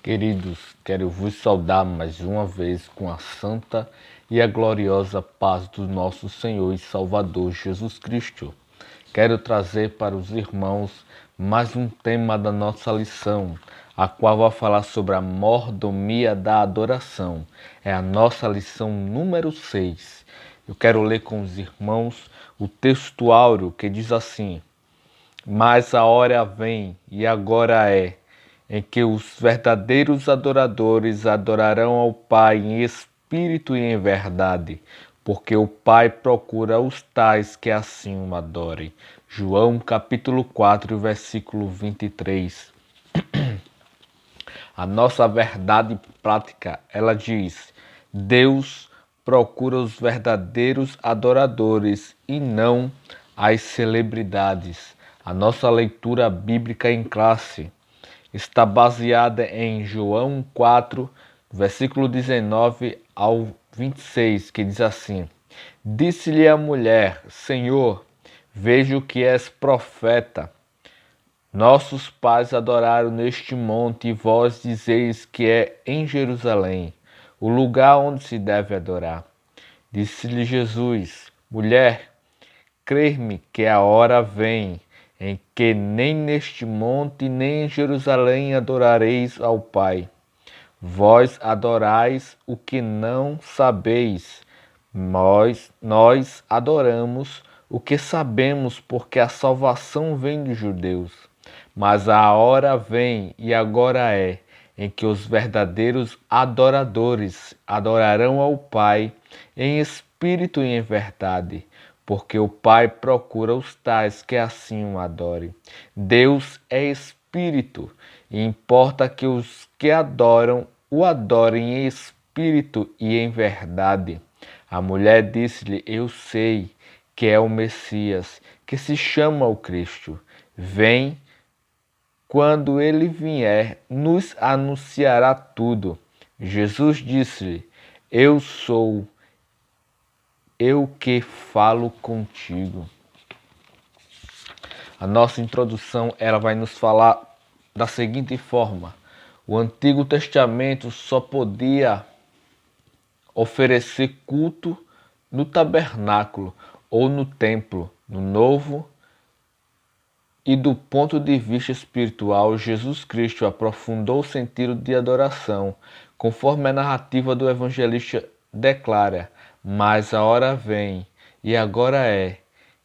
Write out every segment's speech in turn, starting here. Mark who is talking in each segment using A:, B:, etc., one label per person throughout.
A: Queridos, quero vos saudar mais uma vez com a santa e a gloriosa paz do nosso Senhor e Salvador Jesus Cristo. Quero trazer para os irmãos mais um tema da nossa lição, a qual vai falar sobre a mordomia da adoração. É a nossa lição número 6. Eu quero ler com os irmãos o texto áureo que diz assim: Mas a hora vem, e agora é, em que os verdadeiros adoradores adorarão ao Pai em espírito e em verdade, porque o Pai procura os tais que assim o adorem. João capítulo 4, versículo 23. A nossa verdade prática, ela diz: Deus procura os verdadeiros adoradores e não as celebridades. A nossa leitura bíblica em classe está baseada em João 4, versículo 19 ao 26, que diz assim: Disse-lhe a mulher: Senhor, vejo que és profeta. Nossos pais adoraram neste monte e vós dizeis que é em Jerusalém, o lugar onde se deve adorar. Disse-lhe Jesus: Mulher, crê-me que a hora vem em que nem neste monte nem em Jerusalém adorareis ao Pai. Vós adorais o que não sabeis. Nós adoramos o que sabemos, porque a salvação vem dos judeus. Mas a hora vem, e agora é, em que os verdadeiros adoradores adorarão ao Pai em espírito e em verdade, porque o Pai procura os tais que assim o adorem. Deus é espírito, e importa que os que adoram o adorem em espírito e em verdade. A mulher disse-lhe: Eu sei que é o Messias, que se chama o Cristo. Vem, quando ele vier, nos anunciará tudo. Jesus disse-lhe: Eu sou eu que falo contigo. A nossa introdução ela vai nos falar da seguinte forma: o Antigo Testamento só podia oferecer culto no tabernáculo ou no templo. No Novo e do ponto de vista espiritual, Jesus Cristo aprofundou o sentido de adoração, conforme a narrativa do evangelista declara: Mas a hora vem, e agora é,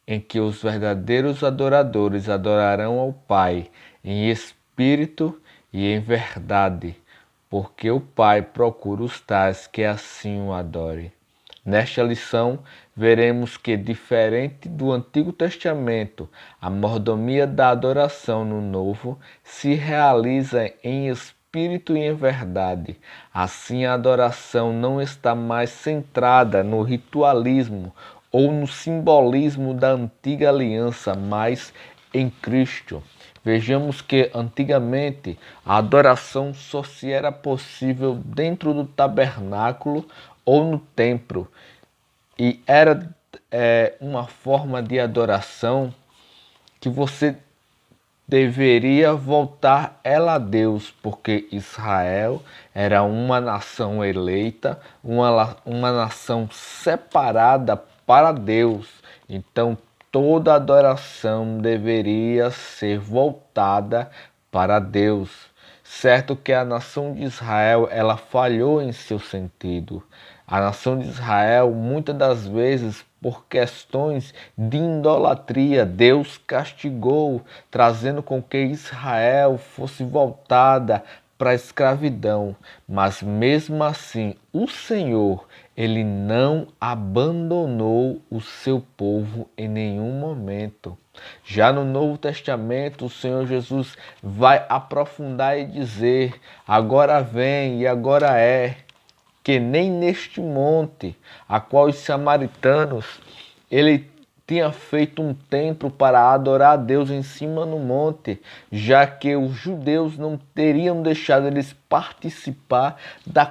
A: em que os verdadeiros adoradores adorarão ao Pai em espírito e em verdade, porque o Pai procura os tais que assim o adorem. Nesta lição, veremos que, diferente do Antigo Testamento, a mordomia da adoração no Novo se realiza em espírito e em verdade. Assim, a adoração não está mais centrada no ritualismo ou no simbolismo da antiga aliança, mas em Cristo. Vejamos que antigamente a adoração só se era possível dentro do tabernáculo ou no templo, e era uma forma de adoração que você deveria voltar ela a Deus, porque Israel era uma nação eleita, uma nação separada para Deus. Então toda adoração deveria ser voltada para Deus. Certo que a nação de Israel ela falhou em seu sentido. A nação de Israel, muitas das vezes, por questões de idolatria, Deus castigou, trazendo com que Israel fosse voltada para a escravidão. Mas mesmo assim, o Senhor, ele não abandonou o seu povo em nenhum momento. Já no Novo Testamento, o Senhor Jesus vai aprofundar e dizer: agora vem e agora é, que nem neste monte, a qual os samaritanos, ele tinha feito um templo para adorar a Deus em cima no monte, já que os judeus não teriam deixado eles participar da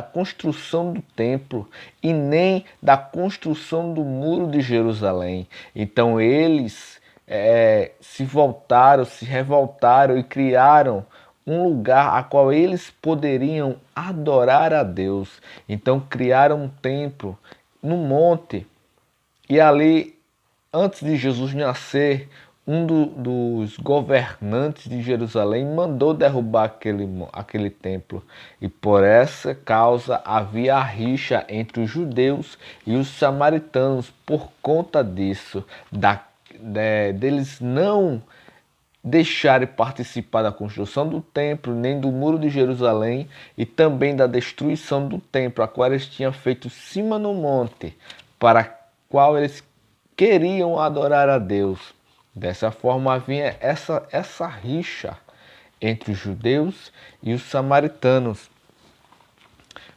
A: construção do templo e nem da construção do muro de Jerusalém. Então eles se voltaram, se revoltaram e criaram um lugar a qual eles poderiam adorar a Deus. Então criaram um templo no monte. E ali, antes de Jesus nascer, dos governantes de Jerusalém mandou derrubar aquele templo. E por essa causa havia a rixa entre os judeus e os samaritanos por conta disso, deles não deixarem participar da construção do templo, nem do muro de Jerusalém e também da destruição do templo, a qual eles tinham feito cima no monte, para a qual eles queriam adorar a Deus. Dessa forma havia essa rixa entre os judeus e os samaritanos.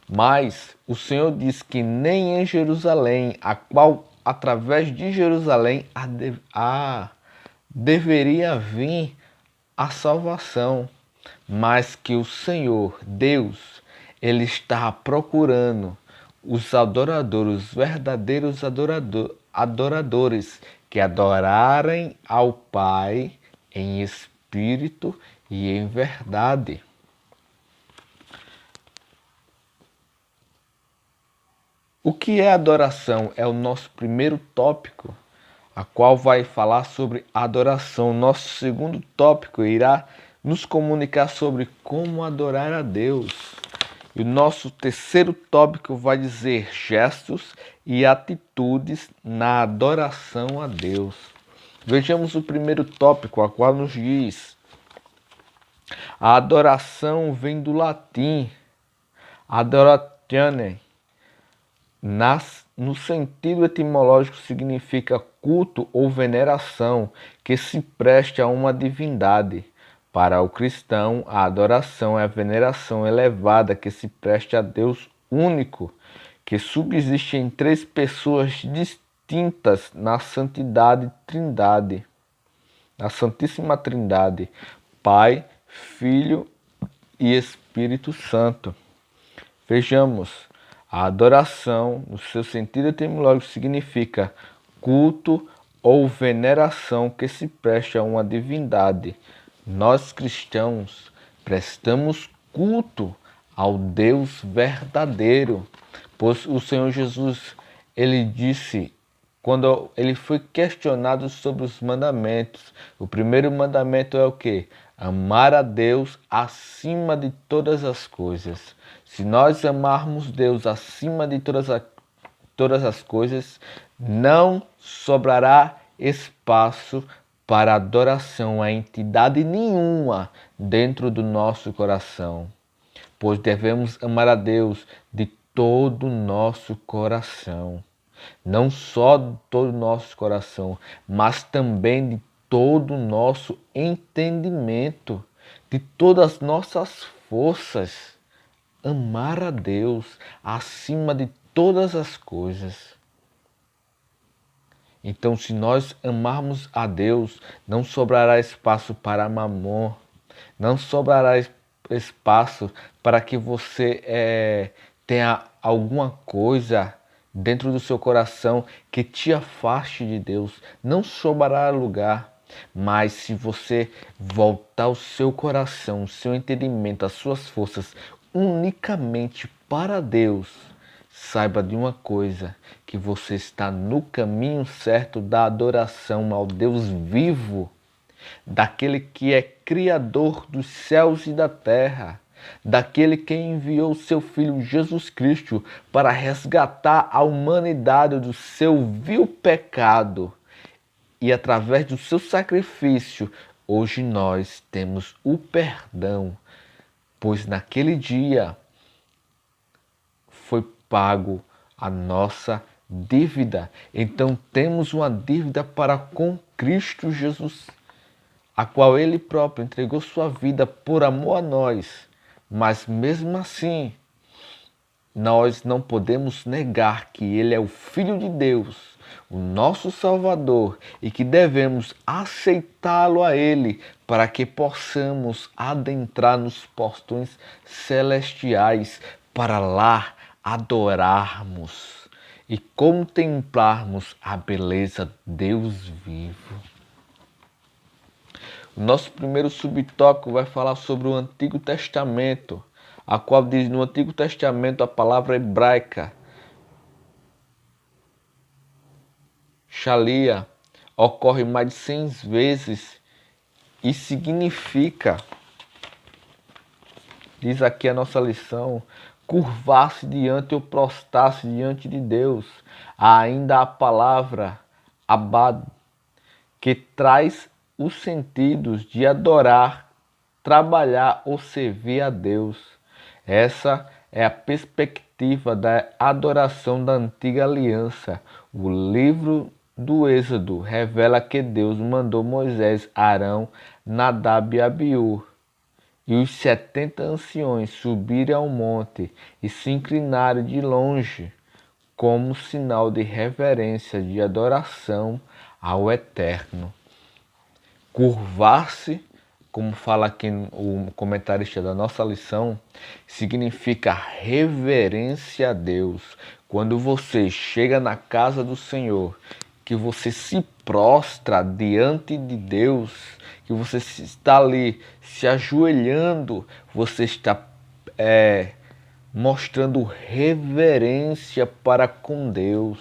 A: Mas o Senhor diz que nem em Jerusalém, a qual através de Jerusalém deveria vir a salvação, mas que o Senhor, Deus, Ele está procurando os adoradores, os verdadeiros adoradores, que adorarem ao Pai em espírito e em verdade. O que é adoração? É o nosso primeiro tópico, a qual vai falar sobre adoração. Nosso segundo tópico irá nos comunicar sobre como adorar a Deus. E o nosso terceiro tópico vai dizer gestos e atitudes na adoração a Deus. Vejamos o primeiro tópico, a qual nos diz: a adoração vem do latim adoratione. No sentido etimológico significa culto ou veneração que se preste a uma divindade. Para o cristão, a adoração é a veneração elevada que se preste a Deus único, que subsiste em três pessoas distintas na santidade trindade, na Santíssima Trindade, Pai, Filho e Espírito Santo. Vejamos. A adoração, no seu sentido etimológico, significa culto ou veneração que se preste a uma divindade. Nós cristãos prestamos culto ao Deus verdadeiro, pois o Senhor Jesus, ele disse, quando ele foi questionado sobre os mandamentos, o primeiro mandamento é o quê? Amar a Deus acima de todas as coisas. Se nós amarmos Deus acima de todas as coisas, não sobrará espaço para adoração a entidade nenhuma dentro do nosso coração, pois devemos amar a Deus de todo o nosso coração. Não só de todo o nosso coração, mas também de todo o nosso entendimento, de todas as nossas forças. Amar a Deus acima de todas as coisas. Então, se nós amarmos a Deus, não sobrará espaço para mamon, não sobrará espaço para que você tenha alguma coisa dentro do seu coração que te afaste de Deus. Não sobrará lugar. Mas se você voltar o seu coração, o seu entendimento, as suas forças unicamente para Deus, saiba de uma coisa, que você está no caminho certo da adoração ao Deus vivo, daquele que é Criador dos céus e da terra, daquele que enviou o seu Filho Jesus Cristo para resgatar a humanidade do seu vil pecado. E através do seu sacrifício, hoje nós temos o perdão, pois naquele dia foi pago a nossa dívida. Então temos uma dívida para com Cristo Jesus, a qual Ele próprio entregou sua vida por amor a nós. Mas mesmo assim, nós não podemos negar que Ele é o Filho de Deus, o nosso Salvador, e que devemos aceitá-lo a Ele para que possamos adentrar nos portões celestiais, para lá adorarmos e contemplarmos a beleza de Deus vivo. O nosso primeiro subtópico vai falar sobre o Antigo Testamento, a qual diz no Antigo Testamento a palavra hebraica, shalia, ocorre mais de 100 vezes e significa, diz aqui a nossa lição, curvar-se diante ou prostrar-se diante de Deus. Há ainda a palavra abad, que traz os sentidos de adorar, trabalhar ou servir a Deus. Essa é a perspectiva da adoração da antiga aliança. O livro do Êxodo revela que Deus mandou Moisés, Arão, Nadab e Abiú e os 70 anciões subirem ao monte e se inclinarem de longe como sinal de reverência, de adoração ao Eterno. Curvar-se, como fala aqui o comentarista da nossa lição, significa reverência a Deus. Quando você chega na casa do Senhor, que você se prostra diante de Deus, que você está ali se ajoelhando, você está mostrando reverência para com Deus.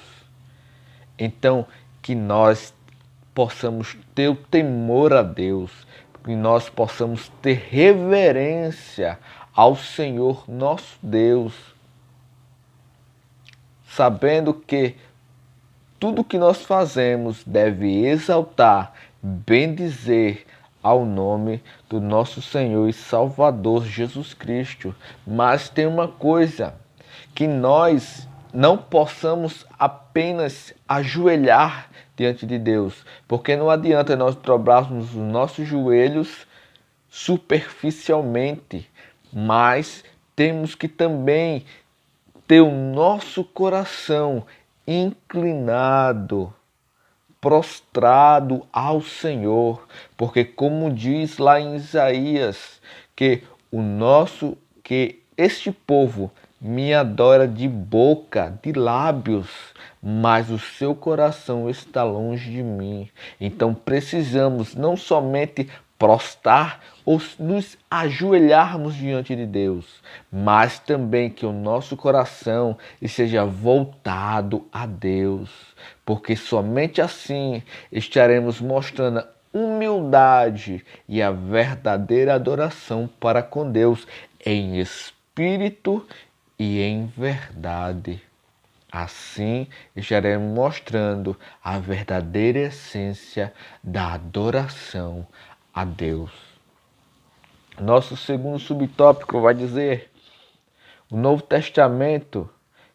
A: Então, que nós possamos ter o temor a Deus, que nós possamos ter reverência ao Senhor nosso Deus, sabendo que tudo que nós fazemos deve exaltar, bendizer ao nome do nosso Senhor e Salvador Jesus Cristo. Mas tem uma coisa, que nós não possamos apenas ajoelhar diante de Deus, porque não adianta nós dobrarmos os nossos joelhos superficialmente, mas temos que também ter o nosso coração inclinado, prostrado ao Senhor, porque como diz lá em Isaías, que este povo me adora de boca, de lábios, mas o seu coração está longe de mim. Então precisamos não somente prostrar ou nos ajoelharmos diante de Deus, mas também que o nosso coração esteja voltado a Deus, porque somente assim estaremos mostrando humildade e a verdadeira adoração para com Deus em espírito e em verdade. Assim estaremos mostrando a verdadeira essência da adoração a Deus. Nosso segundo subtópico vai dizer: o Novo Testamento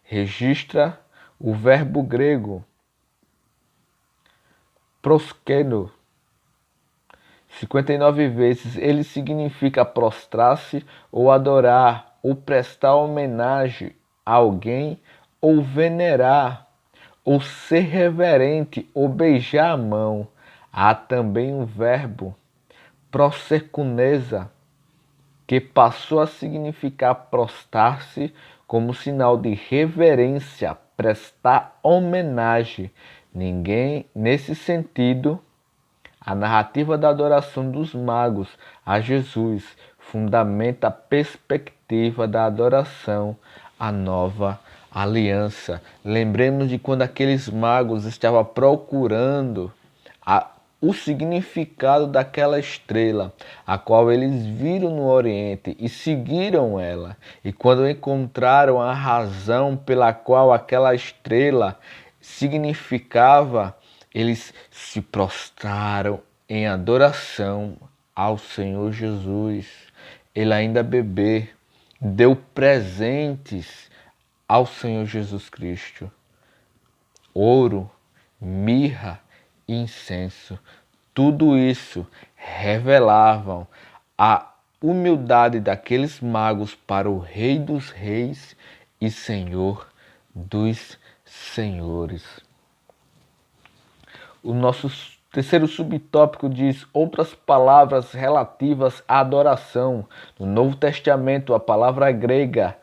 A: registra o verbo grego proskeno 59 vezes. Ele significa prostrar-se ou adorar, ou prestar homenagem a alguém, ou venerar, ou ser reverente, ou beijar a mão. Há também o verbo prosercunesa, que passou a significar prostrar-se como sinal de reverência, prestar homenagem. Nesse sentido, a narrativa da adoração dos magos a Jesus fundamenta a perspectiva da adoração à nova aliança. Lembremos de quando aqueles magos estavam procurando o significado daquela estrela, a qual eles viram no Oriente e seguiram ela. E quando encontraram a razão pela qual aquela estrela significava, eles se prostraram em adoração ao Senhor Jesus. Ele ainda bebê deu presentes ao Senhor Jesus Cristo: ouro, mirra, incenso. Tudo isso revelavam a humildade daqueles magos para o Rei dos Reis e Senhor dos Senhores. O nosso terceiro subtópico diz outras palavras relativas à adoração. No Novo Testamento, a palavra grega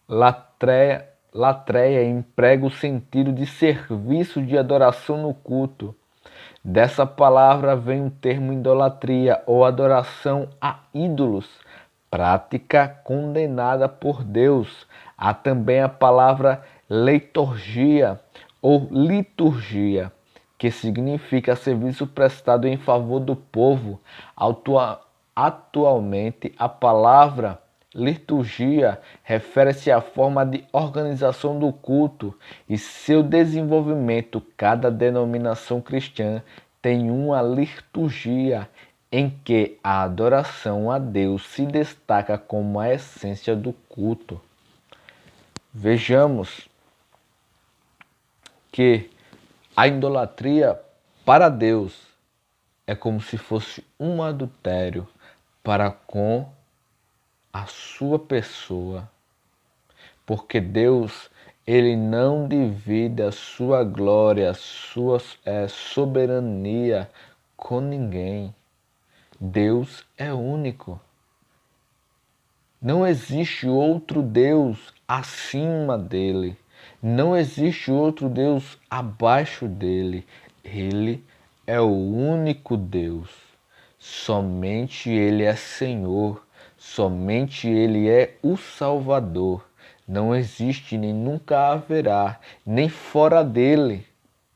A: latreia emprega o sentido de serviço de adoração no culto. Dessa palavra vem o termo idolatria ou adoração a ídolos, prática condenada por Deus. Há também a palavra leiturgia ou liturgia, que significa serviço prestado em favor do povo. Atualmente, a palavra liturgia refere-se à forma de organização do culto e seu desenvolvimento. Cada denominação cristã tem uma liturgia em que a adoração a Deus se destaca como a essência do culto. Vejamos que a idolatria para Deus é como se fosse um adultério para com a sua pessoa, porque Deus, ele não divide a sua glória, a sua soberania com ninguém. Deus é único. Não existe outro Deus acima dele. Não existe outro Deus abaixo dele. Ele é o único Deus. Somente ele é Senhor. Somente ele é o Salvador. Não existe nem nunca haverá, nem fora dele,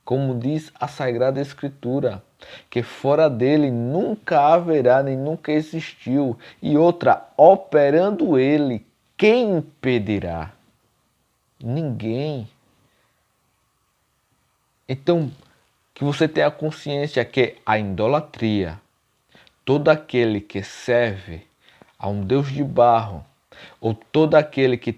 A: como diz a Sagrada Escritura, que fora dele nunca haverá nem nunca existiu. E outra, operando ele, quem impedirá? Ninguém. Então, que você tenha consciência que a idolatria, todo aquele que serve a um Deus de barro, ou todo aquele que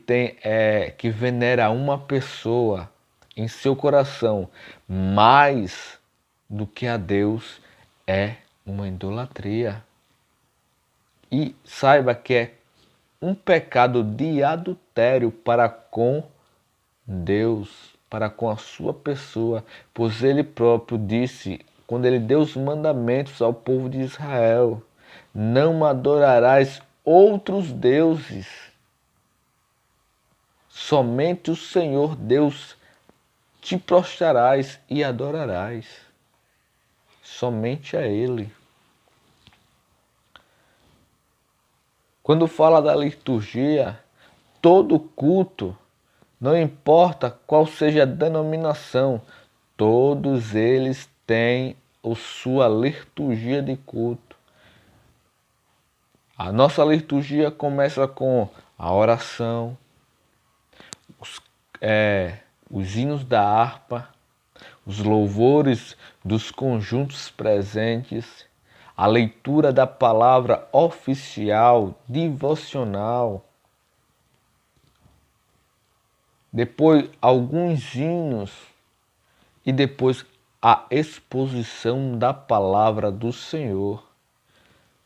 A: que venera uma pessoa em seu coração mais do que a Deus, é uma idolatria. E saiba que é um pecado de adultério para com Deus, para com a sua pessoa, pois ele próprio disse, quando ele deu os mandamentos ao povo de Israel: não adorarás outros deuses, somente o Senhor Deus te prostrarás e adorarás, somente a Ele. Quando fala da liturgia, todo culto, não importa qual seja a denominação, todos eles têm a sua liturgia de culto. A nossa liturgia começa com a oração, os hinos da harpa, os louvores dos conjuntos presentes, a leitura da palavra oficial, devocional, depois alguns hinos e depois a exposição da palavra do Senhor.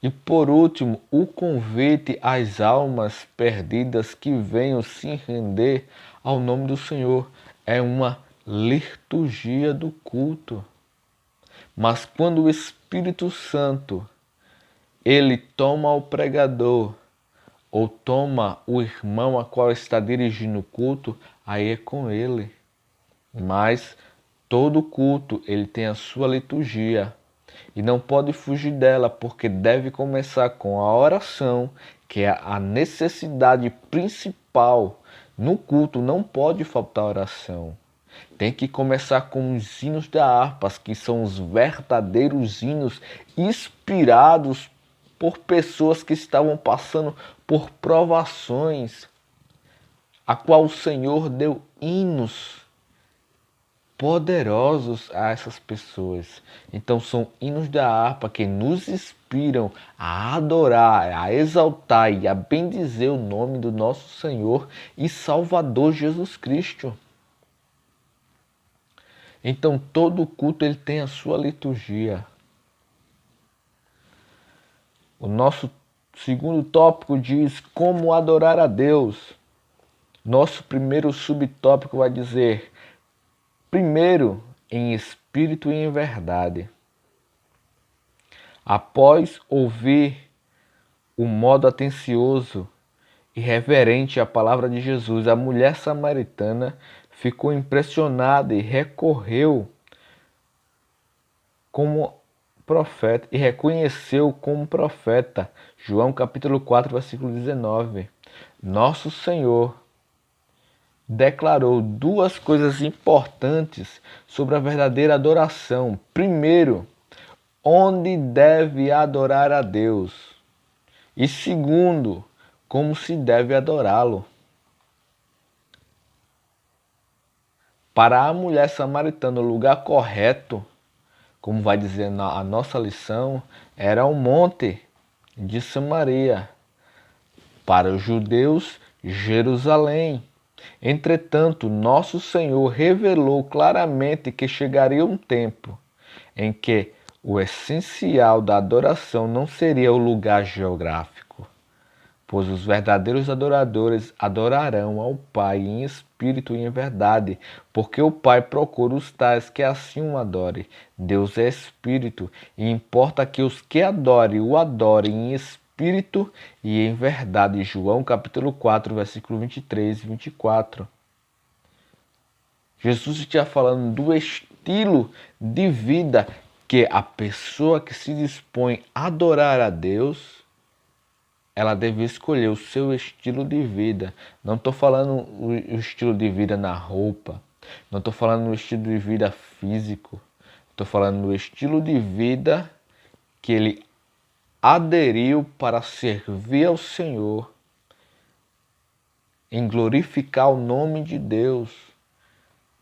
A: E por último, o convite às almas perdidas que venham se render ao nome do Senhor. É uma liturgia do culto. Mas quando o Espírito Santo, ele toma o pregador, ou toma o irmão a qual está dirigindo o culto, aí é com ele. Mas todo culto, ele tem a sua liturgia. E não pode fugir dela, porque deve começar com a oração, que é a necessidade principal. No culto não pode faltar oração. Tem que começar com os hinos da harpa, que são os verdadeiros hinos inspirados por pessoas que estavam passando por provações, a qual o Senhor deu hinos poderosos a essas pessoas. Então são hinos da harpa que nos inspiram a adorar, a exaltar e a bendizer o nome do nosso Senhor e Salvador Jesus Cristo. Então todo culto ele tem a sua liturgia. O nosso segundo tópico diz como adorar a Deus. Nosso primeiro subtópico vai dizer: primeiro, em espírito e em verdade. Após ouvir o modo atencioso e reverente à palavra de Jesus, a mulher samaritana ficou impressionada e recorreu como profeta e reconheceu como profeta. João capítulo 4, versículo 19. Nosso Senhor declarou duas coisas importantes sobre a verdadeira adoração. Primeiro, onde deve adorar a Deus. E segundo, como se deve adorá-lo. Para a mulher samaritana, o lugar correto, como vai dizer a nossa lição, era o monte de Samaria. Para os judeus, Jerusalém. Entretanto, nosso Senhor revelou claramente que chegaria um tempo em que o essencial da adoração não seria o lugar geográfico, pois os verdadeiros adoradores adorarão ao Pai em espírito e em verdade, porque o Pai procura os tais que assim o adorem. Deus é espírito, e importa que os que adorem o adorem em espírito e em verdade. João capítulo 4, versículo 23 e 24. Jesus está falando do estilo de vida que a pessoa que se dispõe a adorar a Deus, ela deve escolher o seu estilo de vida. Não estou falando o estilo de vida na roupa. Não estou falando no estilo de vida físico. Estou falando no estilo de vida que ele aderiu para servir ao Senhor, em glorificar o nome de Deus.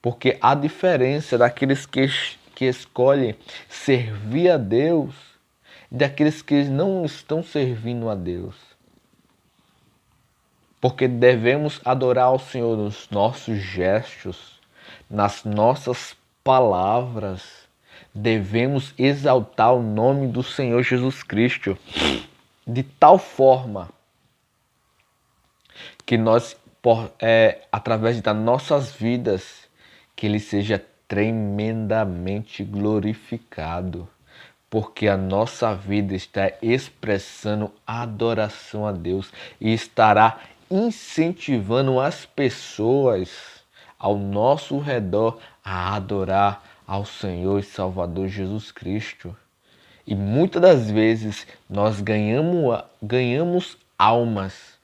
A: Porque a diferença daqueles que escolhem servir a Deus e daqueles que não estão servindo a Deus. Porque devemos adorar ao Senhor nos nossos gestos, nas nossas palavras. Devemos exaltar o nome do Senhor Jesus Cristo de tal forma que nós, através das nossas vidas, que Ele seja tremendamente glorificado. Porque a nossa vida está expressando adoração a Deus e estará incentivando as pessoas ao nosso redor a adorar ao Senhor e Salvador Jesus Cristo. E muitas das vezes nós ganhamos almas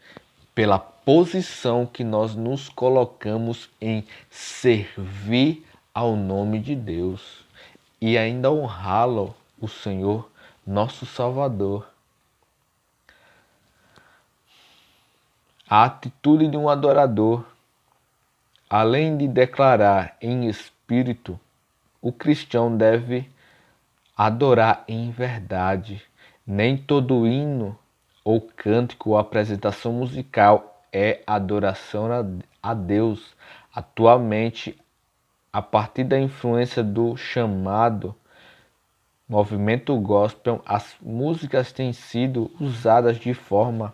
A: pela posição que nós nos colocamos em servir ao nome de Deus e ainda honrá-lo, o Senhor, nosso Salvador. A atitude de um adorador, além de declarar em espírito, o cristão deve adorar em verdade. Nem todo hino ou cântico ou apresentação musical é adoração a Deus. Atualmente, a partir da influência do chamado movimento gospel, as músicas têm sido usadas de forma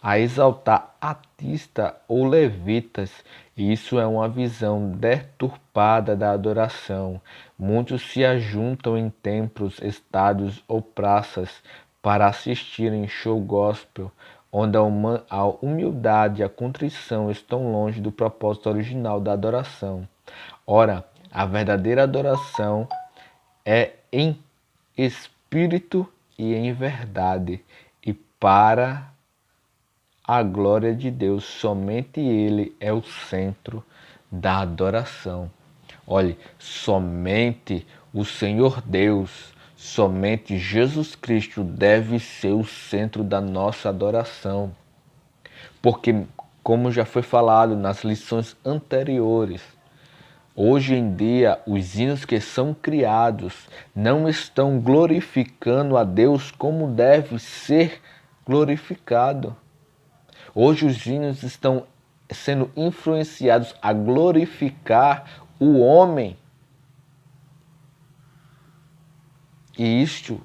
A: a exaltar artistas ou levitas, e isso é uma visão deturpada da adoração. Muitos se ajuntam em templos, estádios ou praças para assistirem show gospel, onde a humildade e a contrição estão longe do propósito original da adoração. Ora, a verdadeira adoração é em espírito e em verdade, e para a glória de Deus. Somente Ele é o centro da adoração. Olhe, somente o Senhor Deus, somente Jesus Cristo deve ser o centro da nossa adoração. Porque, como já foi falado nas lições anteriores, hoje em dia, os hinos que são criados não estão glorificando a Deus como deve ser glorificado. Hoje os hinos estão sendo influenciados a glorificar o homem. E isto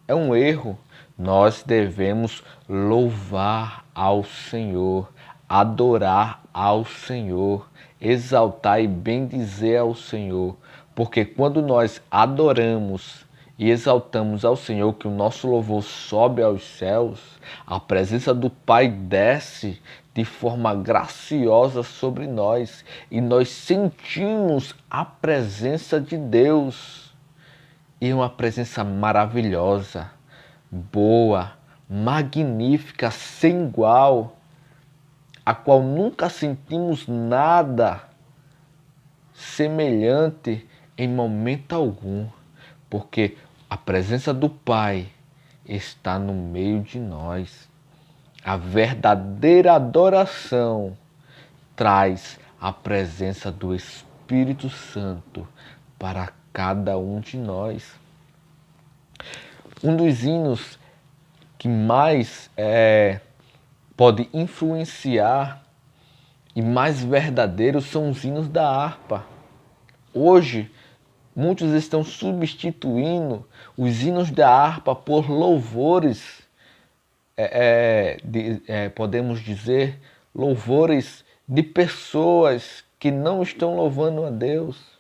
A: é um erro. Nós devemos louvar ao Senhor, adorar ao Senhor, exaltar e bendizer ao Senhor. Porque quando nós adoramos e exaltamos ao Senhor, que o nosso louvor sobe aos céus, a presença do Pai desce de forma graciosa sobre nós e nós sentimos a presença de Deus. E uma presença maravilhosa, boa, magnífica, sem igual, a qual nunca sentimos nada semelhante em momento algum, porque a presença do Pai está no meio de nós. A verdadeira adoração traz a presença do Espírito Santo para cada um de nós. Um dos hinos que mais pode influenciar e mais verdadeiros são os hinos da harpa. Hoje, muitos estão substituindo os hinos da harpa por louvores, podemos dizer, louvores de pessoas que não estão louvando a Deus.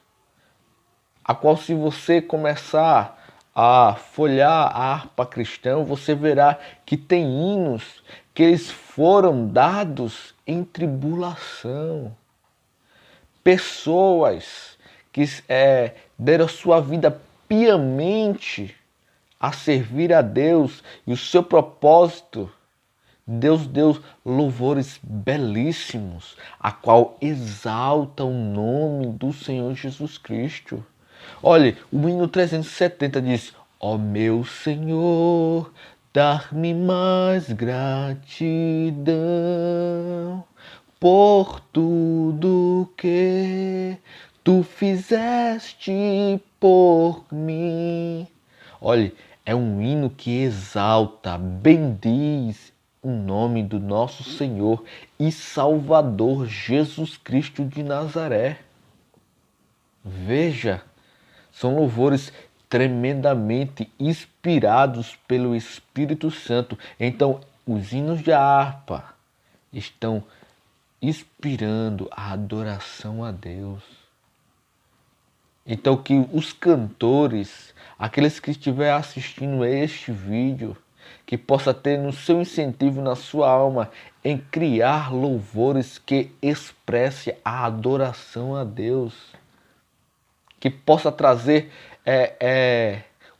A: A qual, se você começar a folhear a harpa cristã, você verá que tem hinos que eles foram dados em tribulação. Pessoas que deram sua vida piamente a servir a Deus e o seu propósito. Deus deu louvores belíssimos, a qual exalta o nome do Senhor Jesus Cristo. Olhe, o hino 370 diz: ó meu Senhor, dar-me mais gratidão por tudo que tu fizeste por mim. Olhe, é um hino que exalta, bendiz o nome do nosso Senhor e Salvador Jesus Cristo de Nazaré. Veja, são louvores tremendamente inspirados pelo Espírito Santo. Então, os hinos de harpa estão inspirando a adoração a Deus. Então, que os cantores, aqueles que estiverem assistindo a este vídeo, que possa ter no seu incentivo, na sua alma, em criar louvores que expresse a adoração a Deus. Que possa trazer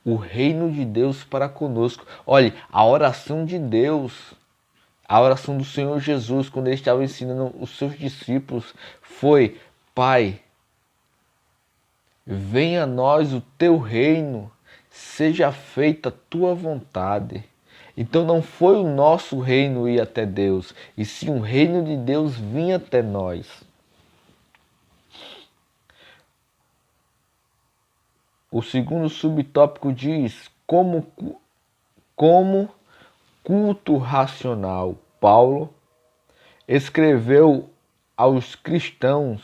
A: o reino de Deus para conosco. Olhe, a oração de Deus, a oração do Senhor Jesus, quando ele estava ensinando os seus discípulos, foi: Pai, venha a nós o teu reino, seja feita a tua vontade. Então não foi o nosso reino ir até Deus, e sim o reino de Deus vir até nós. O segundo subtópico diz: como culto racional. Paulo escreveu aos cristãos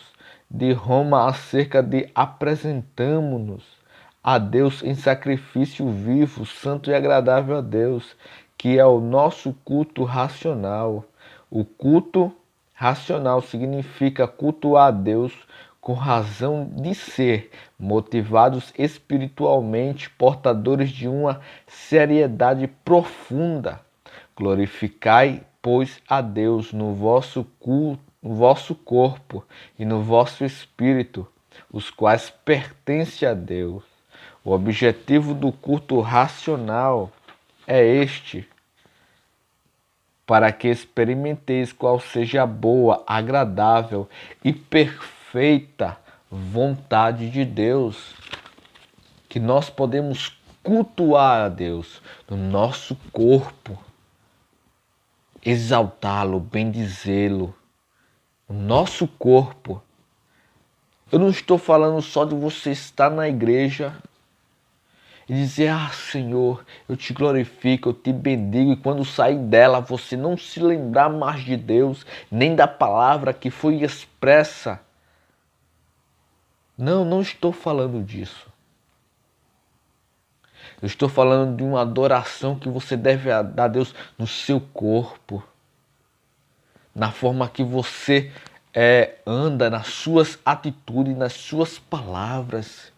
A: de Roma acerca de apresentamo-nos a Deus em sacrifício vivo, santo e agradável a Deus, que é o nosso culto racional. O culto racional significa cultuar a Deus com razão de ser, motivados espiritualmente, portadores de uma seriedade profunda. Glorificai, pois, a Deus no vosso culto, no vosso corpo e no vosso espírito, os quais pertencem a Deus. O objetivo do culto racional é este: para que experimenteis qual seja a boa, agradável e perfeita vontade de Deus. Que nós podemos cultuar a Deus no nosso corpo, exaltá-lo, bendizê-lo, no nosso corpo. Eu não estou falando só de você estar na igreja e dizer: ah, Senhor, eu te glorifico, eu te bendigo, e quando sair dela você não se lembrar mais de Deus, nem da palavra que foi expressa. Não, não estou falando disso. Eu estou falando de uma adoração que você deve dar a Deus no seu corpo, na forma que você anda, nas suas atitudes, nas suas palavras.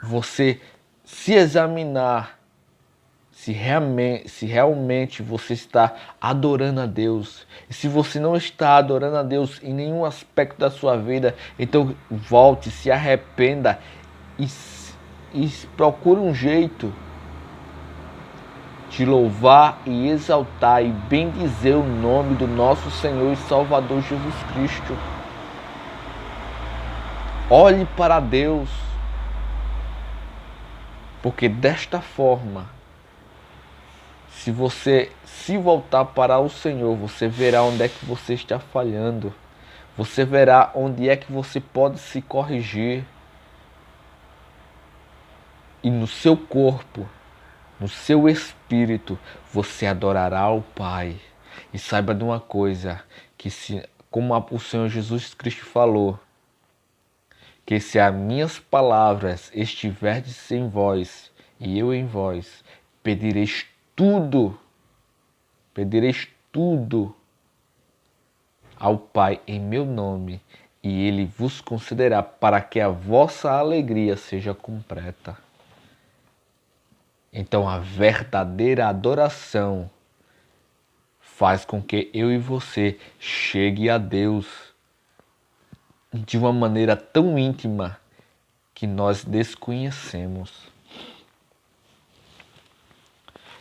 A: Você se examinar se realmente você está adorando a Deus. E se você não está adorando a Deus em nenhum aspecto da sua vida, então volte, se arrependa e e procure um jeito de louvar e exaltar e bendizer o nome do nosso Senhor e Salvador Jesus Cristo. Olhe para Deus, porque desta forma, se você se voltar para o Senhor, você verá onde é que você está falhando. Você verá onde é que você pode se corrigir. E no seu corpo, no seu espírito, você adorará o Pai. E saiba de uma coisa, que como o Senhor Jesus Cristo falou, que se as minhas palavras estiverdes em vós e eu em vós, pedireis tudo ao Pai em meu nome, e Ele vos concederá, para que a vossa alegria seja completa. Então a verdadeira adoração faz com que eu e você chegue a Deus de uma maneira tão íntima que nós desconhecemos.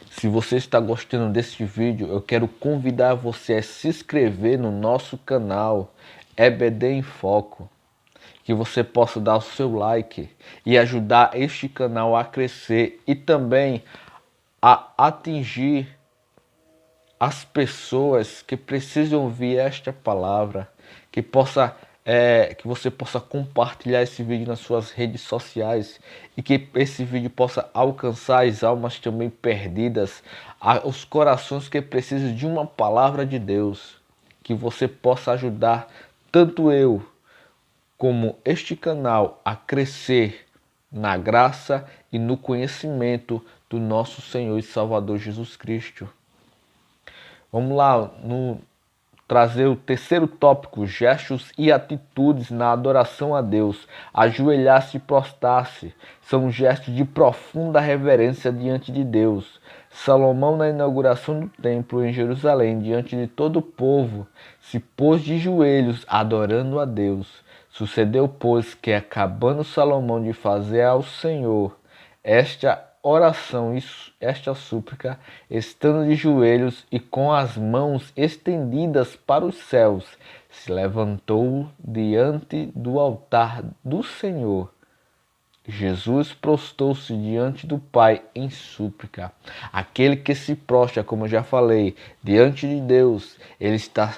A: Se você está gostando deste vídeo, eu quero convidar você a se inscrever no nosso canal EBD em Foco, que você possa dar o seu like e ajudar este canal a crescer e também a atingir as pessoas que precisam ouvir esta palavra, que você possa compartilhar esse vídeo nas suas redes sociais e que esse vídeo possa alcançar as almas também perdidas, os corações que precisam de uma palavra de Deus, que você possa ajudar tanto eu como este canal a crescer na graça e no conhecimento do nosso Senhor e Salvador Jesus Cristo. Vamos lá, trazer o terceiro tópico, gestos e atitudes na adoração a Deus. Ajoelhar-se e prostrar-se são gestos de profunda reverência diante de Deus. Salomão, na inauguração do templo em Jerusalém, diante de todo o povo, se pôs de joelhos adorando a Deus. Sucedeu, pois, que acabando Salomão de fazer ao Senhor esta oração e esta súplica, estando de joelhos e com as mãos estendidas para os céus, se levantou diante do altar do Senhor. Jesus prostou-se diante do Pai em súplica. Aquele que se prostra, como eu já falei, diante de Deus, ele está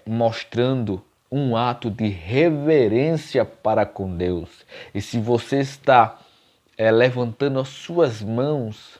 A: mostrando um ato de reverência para com Deus. E se você está levantando as suas mãos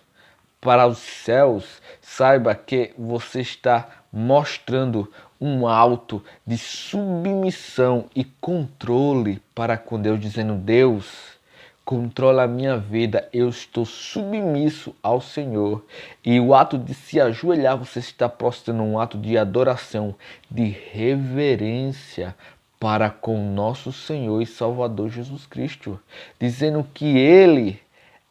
A: para os céus, saiba que você está mostrando um ato de submissão e controle para com Deus, dizendo: Deus, controla a minha vida, eu estou submisso ao Senhor. E o ato de se ajoelhar, você está prostrando um ato de adoração, de reverência para com nosso Senhor e Salvador Jesus Cristo, dizendo que Ele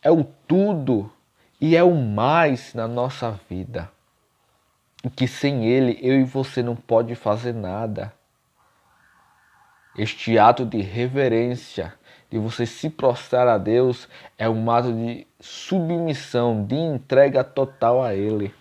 A: é o tudo e é o mais na nossa vida, e que sem Ele eu e você não pode fazer nada. Este ato de reverência, de você se prostrar a Deus, é um ato de submissão, de entrega total a Ele.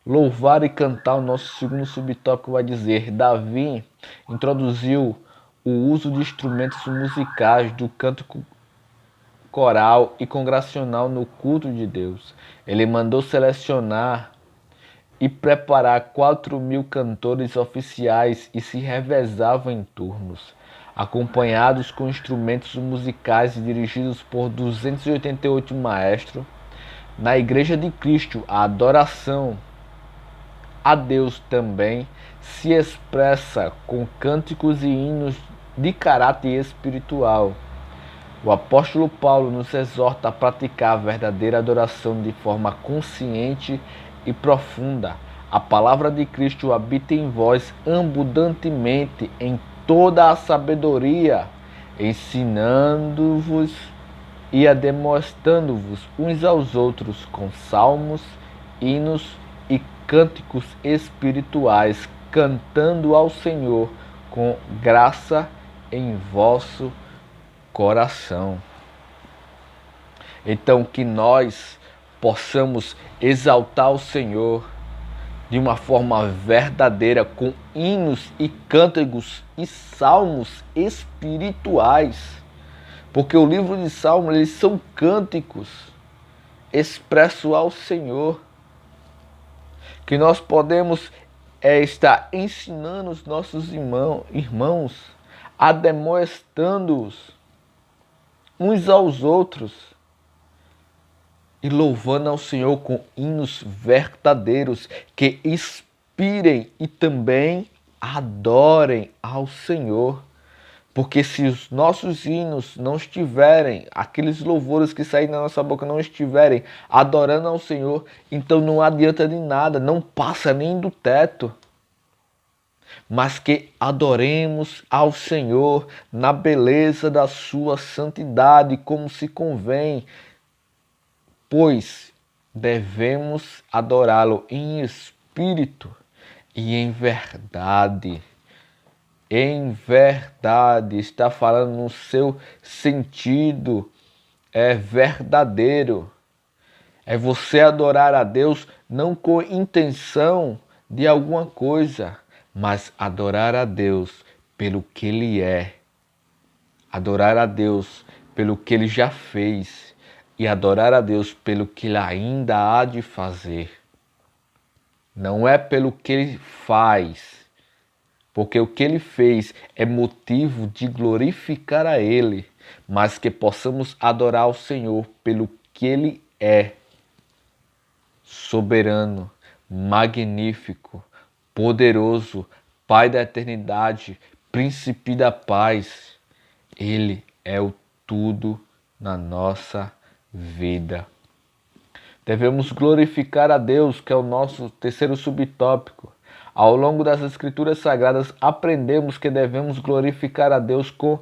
A: Louvar e cantar, o nosso segundo subtópico vai dizer: Davi introduziu o uso de instrumentos musicais do canto coral e congregacional no culto de Deus. Ele mandou selecionar e preparar 4.000 cantores oficiais e se revezavam em turnos, acompanhados com instrumentos musicais e dirigidos por 288 maestros. Na Igreja de Cristo, a adoração a Deus também se expressa com cânticos e hinos de caráter espiritual. O apóstolo Paulo nos exorta a praticar a verdadeira adoração de forma consciente e profunda. A palavra de Cristo habita em vós abundantemente em toda a sabedoria, ensinando-vos e ademostrando-vos uns aos outros com salmos, hinos e cânticos espirituais, cantando ao Senhor com graça em vosso coração. Então, que nós possamos exaltar o Senhor de uma forma verdadeira, com hinos e cânticos e salmos espirituais. Porque o livro de Salmos, eles são cânticos expressos ao Senhor. Que nós podemos estar ensinando os nossos irmãos, admoestando-os uns aos outros e louvando ao Senhor com hinos verdadeiros que inspirem e também adorem ao Senhor. Porque se os nossos hinos não estiverem, aqueles louvores que saem da nossa boca não estiverem adorando ao Senhor, então não adianta de nada, não passa nem do teto. Mas que adoremos ao Senhor na beleza da sua santidade, como se convém, pois devemos adorá-lo em espírito e em verdade. Em verdade, está falando no seu sentido verdadeiro. É você adorar a Deus não com intenção de alguma coisa, mas adorar a Deus pelo que Ele é. Adorar a Deus pelo que Ele já fez e adorar a Deus pelo que Ele ainda há de fazer. Não é pelo que Ele faz, porque o que Ele fez é motivo de glorificar a Ele, mas que possamos adorar o Senhor pelo que Ele é. Soberano, magnífico, poderoso, Pai da eternidade, Príncipe da paz. Ele é o tudo na nossa vida. Devemos glorificar a Deus, que é o nosso terceiro subtópico. Ao longo das Escrituras Sagradas, aprendemos que devemos glorificar a Deus com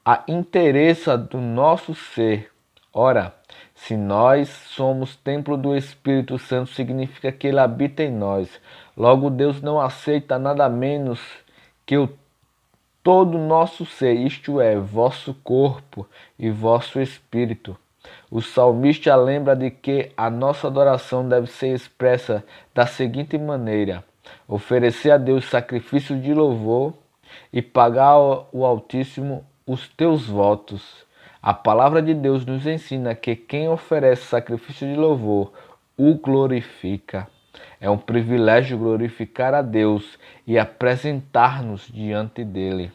A: a inteireza do nosso ser. Ora, se nós somos templo do Espírito Santo, significa que Ele habita em nós. Logo, Deus não aceita nada menos que todo o nosso ser, isto é, vosso corpo e vosso espírito. O salmista lembra de que a nossa adoração deve ser expressa da seguinte maneira: oferecer a Deus sacrifício de louvor e pagar ao Altíssimo os teus votos. A palavra de Deus nos ensina que quem oferece sacrifício de louvor o glorifica. É um privilégio glorificar a Deus e apresentar-nos diante dele.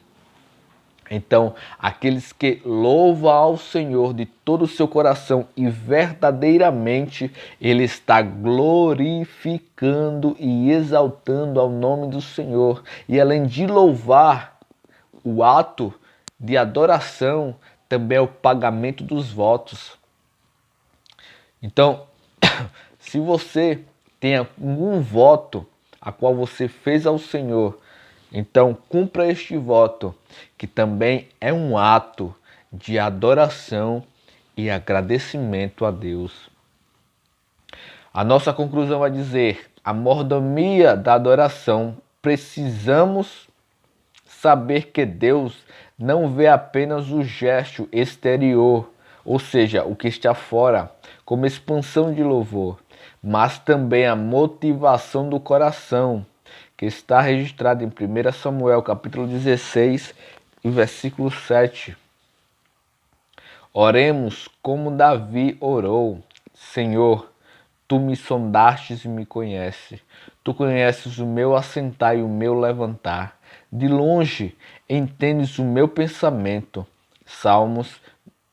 A: Então, aqueles que louvam ao Senhor de todo o seu coração e verdadeiramente Ele está glorificando e exaltando ao nome do Senhor. E além de louvar, o ato de adoração também é o pagamento dos votos. Então, se você tem algum voto a qual você fez ao Senhor, então cumpra este voto, que também é um ato de adoração e agradecimento a Deus. A nossa conclusão vai dizer: a mordomia da adoração. Precisamos saber que Deus não vê apenas o gesto exterior, ou seja, o que está fora, como expansão de louvor, mas também a motivação do coração, que está registrado em 1 Samuel, capítulo 16, e versículo 7. Oremos como Davi orou: Senhor, Tu me sondastes e me conheces. Tu conheces o meu assentar e o meu levantar. De longe entendes o meu pensamento. Salmos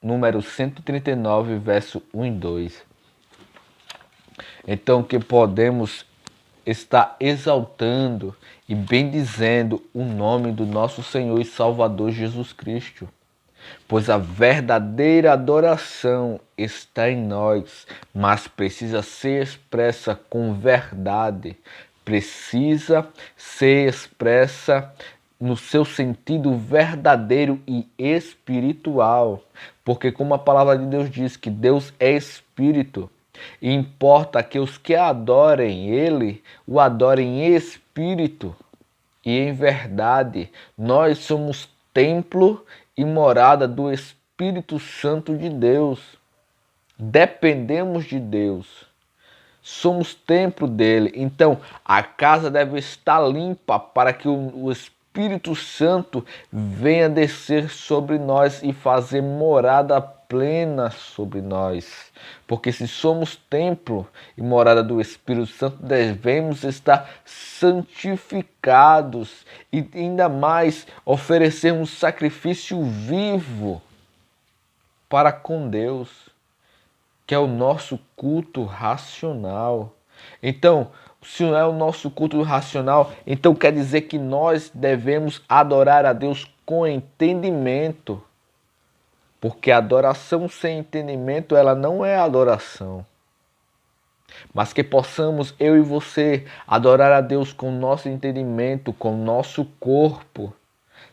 A: número 139, verso 1 e 2. Então, que podemos estar exaltando e bendizendo o nome do nosso Senhor e Salvador Jesus Cristo, pois a verdadeira adoração está em nós, mas precisa ser expressa com verdade, precisa ser expressa no seu sentido verdadeiro e espiritual, porque como a palavra de Deus diz que Deus é espírito, E importa que os que adorem Ele, o adorem em espírito e em verdade. Nós somos templo e morada do Espírito Santo de Deus. Dependemos de Deus. Somos templo dele. Então, a casa deve estar limpa para que o Espírito Santo venha descer sobre nós e fazer morada plena sobre nós. Porque se somos templo e morada do Espírito Santo, devemos estar santificados e ainda mais oferecermos sacrifício vivo para com Deus, que é o nosso culto racional. Então, se não é o nosso culto racional, então quer dizer que nós devemos adorar a Deus com entendimento. Porque adoração sem entendimento, ela não é adoração. Mas que possamos, eu e você, adorar a Deus com nosso entendimento, com nosso corpo,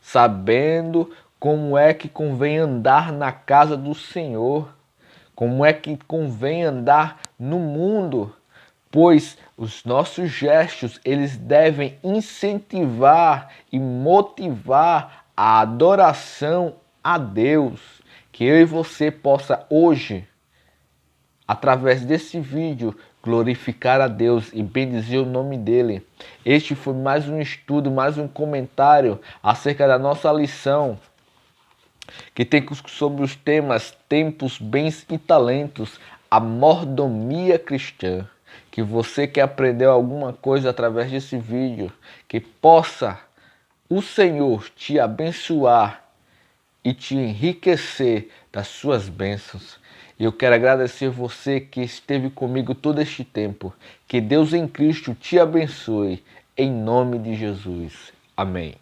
A: sabendo como é que convém andar na casa do Senhor. Como é que convém andar no mundo? Pois os nossos gestos, eles devem incentivar e motivar a adoração a Deus. Que eu e você possa hoje, através desse vídeo, glorificar a Deus e bendizer o nome dele. Este foi mais um estudo, mais um comentário acerca da nossa lição, que tem sobre os temas tempos, bens e talentos, a mordomia cristã. Que você que aprendeu alguma coisa através desse vídeo, que possa o Senhor te abençoar e te enriquecer das suas bênçãos. E eu quero agradecer você que esteve comigo todo este tempo. Que Deus em Cristo te abençoe, em nome de Jesus. Amém.